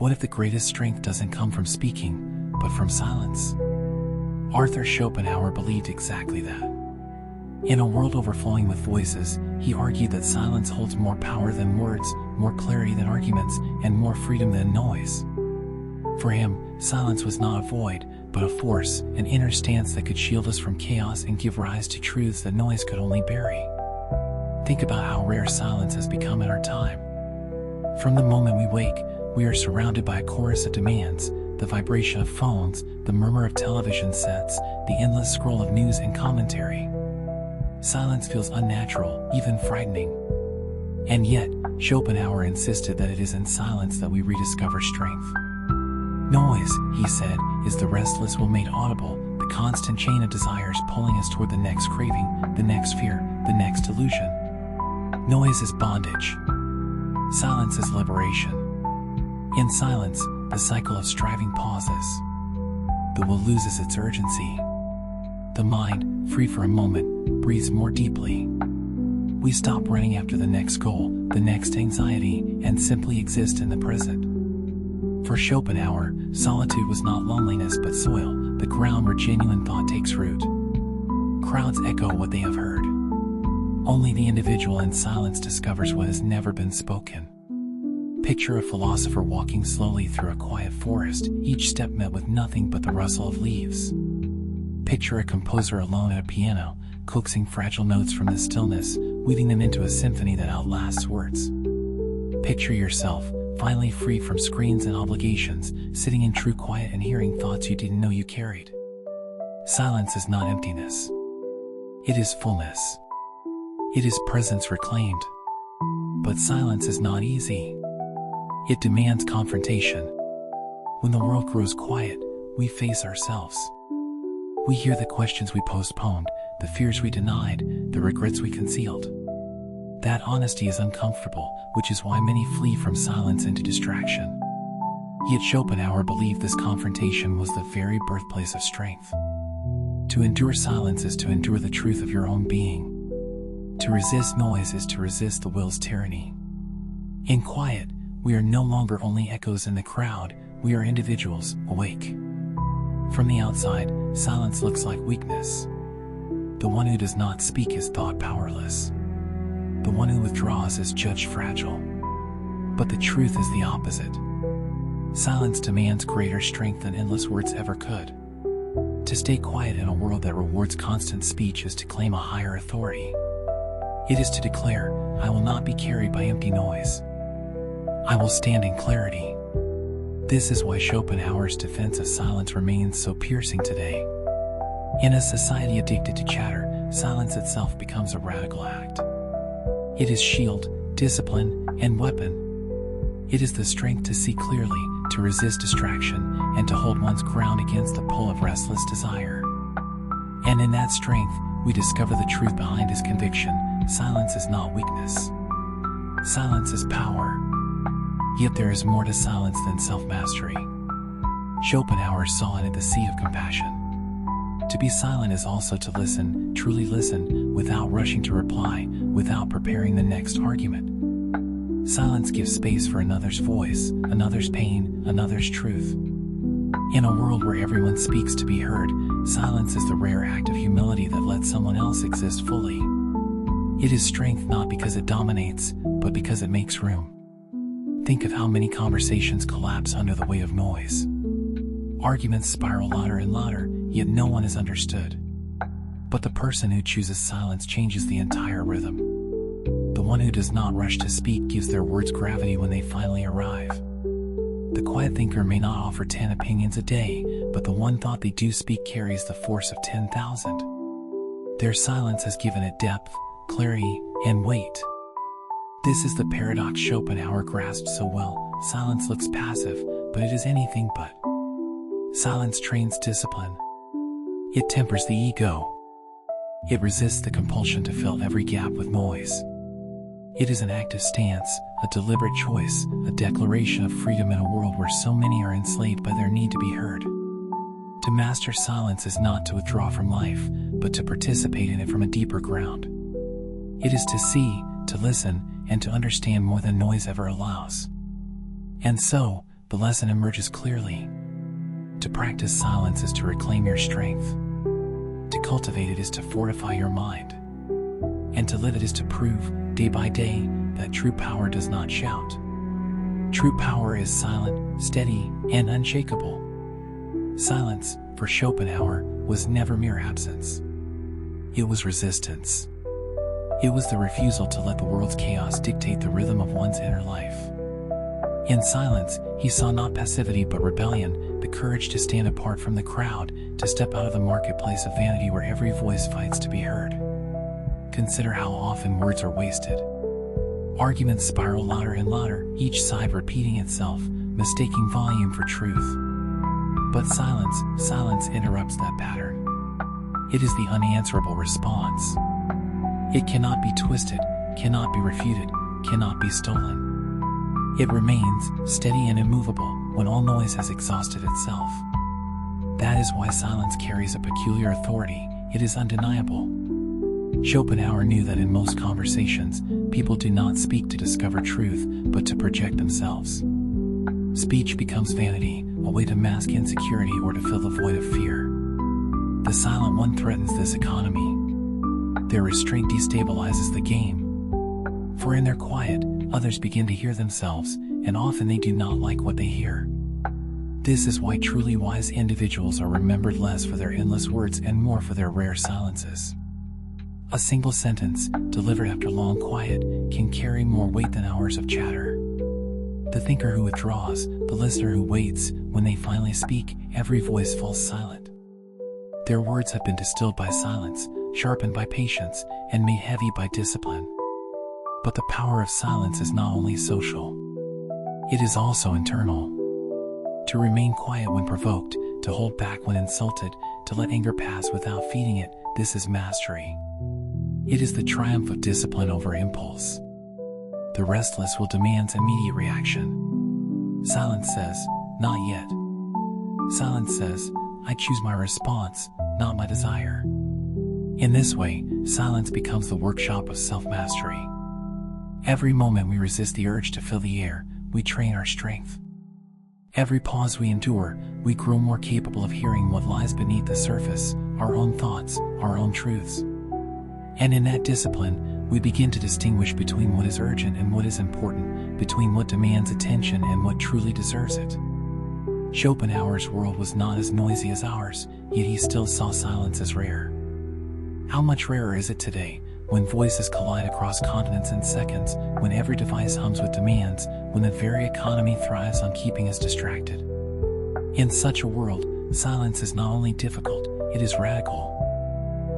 What if the greatest strength doesn't come from speaking, but from silence? Arthur Schopenhauer believed exactly that. In a world overflowing with voices, he argued that silence holds more power than words, more clarity than arguments, and more freedom than noise. For him, silence was not a void, but a force, an inner stance that could shield us from chaos and give rise to truths that noise could only bury. Think about how rare silence has become in our time. From the moment we wake, we are surrounded by a chorus of demands, the vibration of phones, the murmur of television sets, the endless scroll of news and commentary. Silence feels unnatural, even frightening. And yet, Schopenhauer insisted that it is in silence that we rediscover strength. Noise, he said, is the restless will made audible, the constant chain of desires pulling us toward the next craving, the next fear, the next illusion. Noise is bondage. Silence is liberation. In silence, the cycle of striving pauses. The will loses its urgency. The mind, free for a moment, breathes more deeply. We stop running after the next goal, the next anxiety, and simply exist in the present. For Schopenhauer, solitude was not loneliness but soil, the ground where genuine thought takes root. Crowds echo what they have heard. Only the individual in silence discovers what has never been spoken. Picture a philosopher walking slowly through a quiet forest, each step met with nothing but the rustle of leaves. Picture a composer alone at a piano, coaxing fragile notes from the stillness, weaving them into a symphony that outlasts words. Picture yourself, finally free from screens and obligations, sitting in true quiet and hearing thoughts you didn't know you carried. Silence is not emptiness. It is fullness. It is presence reclaimed. But silence is not easy. It demands confrontation. When the world grows quiet, we face ourselves. We hear the questions we postponed, the fears we denied, the regrets we concealed. That honesty is uncomfortable, which is why many flee from silence into distraction. Yet Schopenhauer believed this confrontation was the very birthplace of strength. To endure silence is to endure the truth of your own being. To resist noise is to resist the will's tyranny. In quiet, we are no longer only echoes in the crowd, we are individuals, awake. From the outside, silence looks like weakness. The one who does not speak is thought powerless. The one who withdraws is judged fragile. But the truth is the opposite. Silence demands greater strength than endless words ever could. To stay quiet in a world that rewards constant speech is to claim a higher authority. It is to declare, I will not be carried by empty noise. I will stand in clarity. This is why Schopenhauer's defense of silence remains so piercing today. In a society addicted to chatter, silence itself becomes a radical act. It is shield, discipline, and weapon. It is the strength to see clearly, to resist distraction, and to hold one's ground against the pull of restless desire. And in that strength, we discover the truth behind his conviction. Silence is not weakness. Silence is power. Yet there is more to silence than self-mastery. Schopenhauer saw in it the sea of compassion. To be silent is also to listen, truly listen, without rushing to reply, without preparing the next argument. Silence gives space for another's voice, another's pain, another's truth. In a world where everyone speaks to be heard, silence is the rare act of humility that lets someone else exist fully. It is strength not because it dominates, but because it makes room. Think of how many conversations collapse under the weight of noise. Arguments spiral louder and louder, yet no one is understood. But the person who chooses silence changes the entire rhythm. The one who does not rush to speak gives their words gravity when they finally arrive. The quiet thinker may not offer 10 opinions a day, but the one thought they do speak carries the force of 10,000. Their silence has given it depth, clarity, and weight. This is the paradox Schopenhauer grasped so well. Silence looks passive, but it is anything but. Silence trains discipline. It tempers the ego. It resists the compulsion to fill every gap with noise. It is an active stance, a deliberate choice, a declaration of freedom in a world where so many are enslaved by their need to be heard. To master silence is not to withdraw from life, but to participate in it from a deeper ground. It is to see, to listen, and to understand more than noise ever allows. And so, the lesson emerges clearly. To practice silence is to reclaim your strength. To cultivate it is to fortify your mind. And to live it is to prove, day by day, that true power does not shout. True power is silent, steady, and unshakable. Silence, for Schopenhauer, was never mere absence. It was resistance. It was the refusal to let the world's chaos dictate the rhythm of one's inner life. In silence, he saw not passivity but rebellion, the courage to stand apart from the crowd, to step out of the marketplace of vanity where every voice fights to be heard. Consider how often words are wasted. Arguments spiral louder and louder, each side repeating itself, mistaking volume for truth. But silence interrupts that pattern. It is the unanswerable response. It cannot be twisted, cannot be refuted, cannot be stolen. It remains steady and immovable when all noise has exhausted itself. That is why silence carries a peculiar authority. It is undeniable. Schopenhauer knew that in most conversations, people do not speak to discover truth, but to project themselves. Speech becomes vanity, a way to mask insecurity or to fill the void of fear. The silent one threatens this economy. Their restraint destabilizes the game. For in their quiet, others begin to hear themselves, and often they do not like what they hear. This is why truly wise individuals are remembered less for their endless words and more for their rare silences. A single sentence, delivered after long quiet, can carry more weight than hours of chatter. The thinker who withdraws, the listener who waits, when they finally speak, every voice falls silent. Their words have been distilled by silence, sharpened by patience, and made heavy by discipline. But the power of silence is not only social. It is also internal. To remain quiet when provoked, to hold back when insulted, to let anger pass without feeding it, this is mastery. It is the triumph of discipline over impulse. The restless will demand immediate reaction. Silence says, not yet. Silence says, I choose my response, not my desire. In this way, silence becomes the workshop of self-mastery. Every moment we resist the urge to fill the air, we train our strength. Every pause we endure, we grow more capable of hearing what lies beneath the surface, our own thoughts, our own truths. And in that discipline, we begin to distinguish between what is urgent and what is important, between what demands attention and what truly deserves it. Schopenhauer's world was not as noisy as ours, yet he still saw silence as rare. How much rarer is it today, when voices collide across continents in seconds, when every device hums with demands, when the very economy thrives on keeping us distracted? In such a world, silence is not only difficult, it is radical.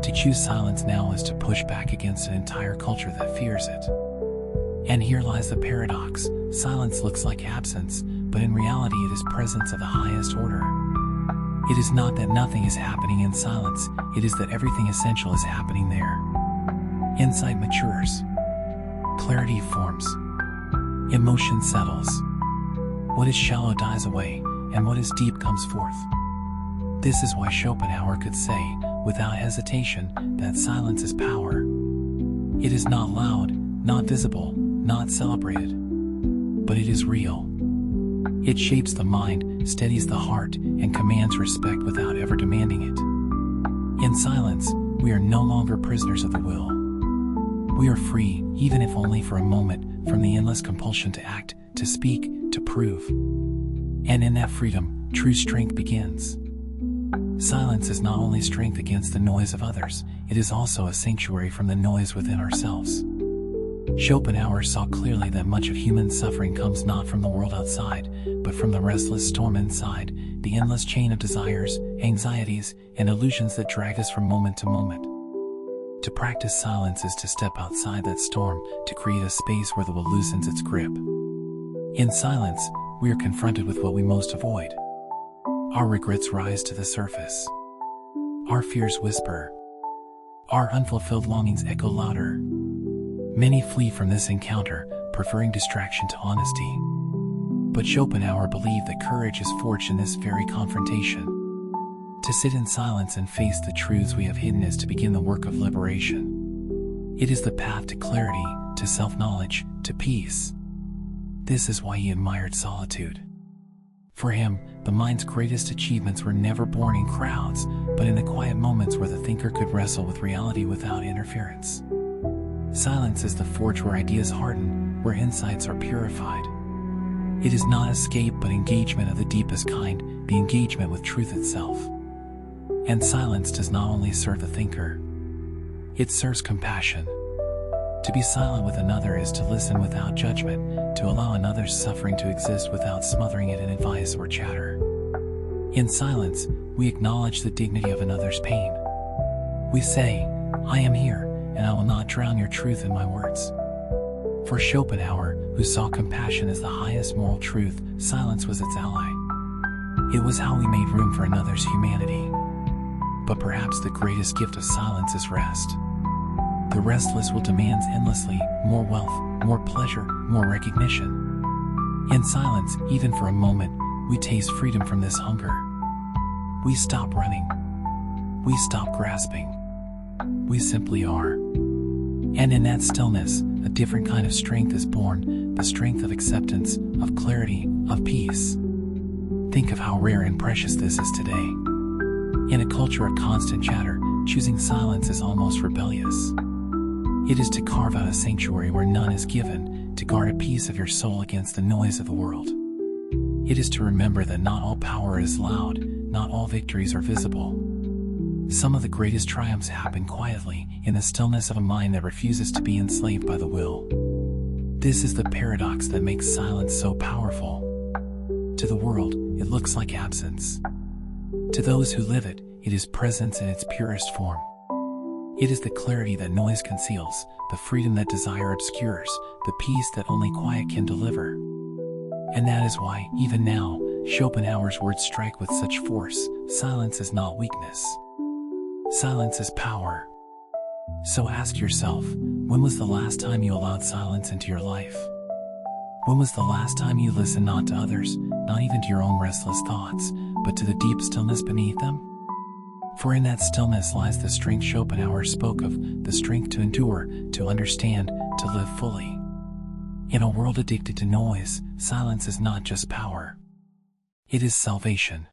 To choose silence now is to push back against an entire culture that fears it. And here lies the paradox. Silence looks like absence, but in reality it is presence of the highest order. It is not that nothing is happening in silence, it is that everything essential is happening there. Insight matures. Clarity forms. Emotion settles. What is shallow dies away, and what is deep comes forth. This is why Schopenhauer could say, without hesitation, that silence is power. It is not loud, not visible, not celebrated. But it is real. It shapes the mind, steadies the heart, and commands respect without ever demanding it. In silence, we are no longer prisoners of the will. We are free, even if only for a moment, from the endless compulsion to act, to speak, to prove. And in that freedom, true strength begins. Silence is not only strength against the noise of others, it is also a sanctuary from the noise within ourselves. Schopenhauer saw clearly that much of human suffering comes not from the world outside, but from the restless storm inside, the endless chain of desires, anxieties, and illusions that drag us from moment to moment. To practice silence is to step outside that storm, to create a space where the will loosens its grip. In silence, we are confronted with what we most avoid. Our regrets rise to the surface. Our fears whisper. Our unfulfilled longings echo louder. Many flee from this encounter, preferring distraction to honesty. But Schopenhauer believed that courage is forged in this very confrontation. To sit in silence and face the truths we have hidden is to begin the work of liberation. It is the path to clarity, to self-knowledge, to peace. This is why he admired solitude. For him, the mind's greatest achievements were never born in crowds, but in the quiet moments where the thinker could wrestle with reality without interference. Silence is the forge where ideas harden, where insights are purified. It is not escape but engagement of the deepest kind, the engagement with truth itself. And silence does not only serve the thinker, it serves compassion. To be silent with another is to listen without judgment, to allow another's suffering to exist without smothering it in advice or chatter. In silence, we acknowledge the dignity of another's pain. We say, "I am here, and I will not drown your truth in my words." For Schopenhauer, who saw compassion as the highest moral truth, silence was its ally. It was how we made room for another's humanity. But perhaps the greatest gift of silence is rest. The restless will demand endlessly more wealth, more pleasure, more recognition. In silence, even for a moment, we taste freedom from this hunger. We stop running. We stop grasping. We simply are. And in that stillness, a different kind of strength is born, the strength of acceptance, of clarity, of peace. Think of how rare and precious this is today. In a culture of constant chatter, choosing silence is almost rebellious. It is to carve out a sanctuary where none is given, to guard a piece of your soul against the noise of the world. It is to remember that not all power is loud, not all victories are visible. Some of the greatest triumphs happen quietly, in the stillness of a mind that refuses to be enslaved by the will. This is the paradox that makes silence so powerful. To the world, it looks like absence. To those who live it, it is presence in its purest form. It is the clarity that noise conceals, the freedom that desire obscures, the peace that only quiet can deliver. And that is why, even now, Schopenhauer's words strike with such force: silence is not weakness. Silence is power. So ask yourself, when was the last time you allowed silence into your life? When was the last time you listened not to others, not even to your own restless thoughts, but to the deep stillness beneath them? For in that stillness lies the strength Schopenhauer spoke of, the strength to endure, to understand, to live fully. In a world addicted to noise, silence is not just power. It is salvation.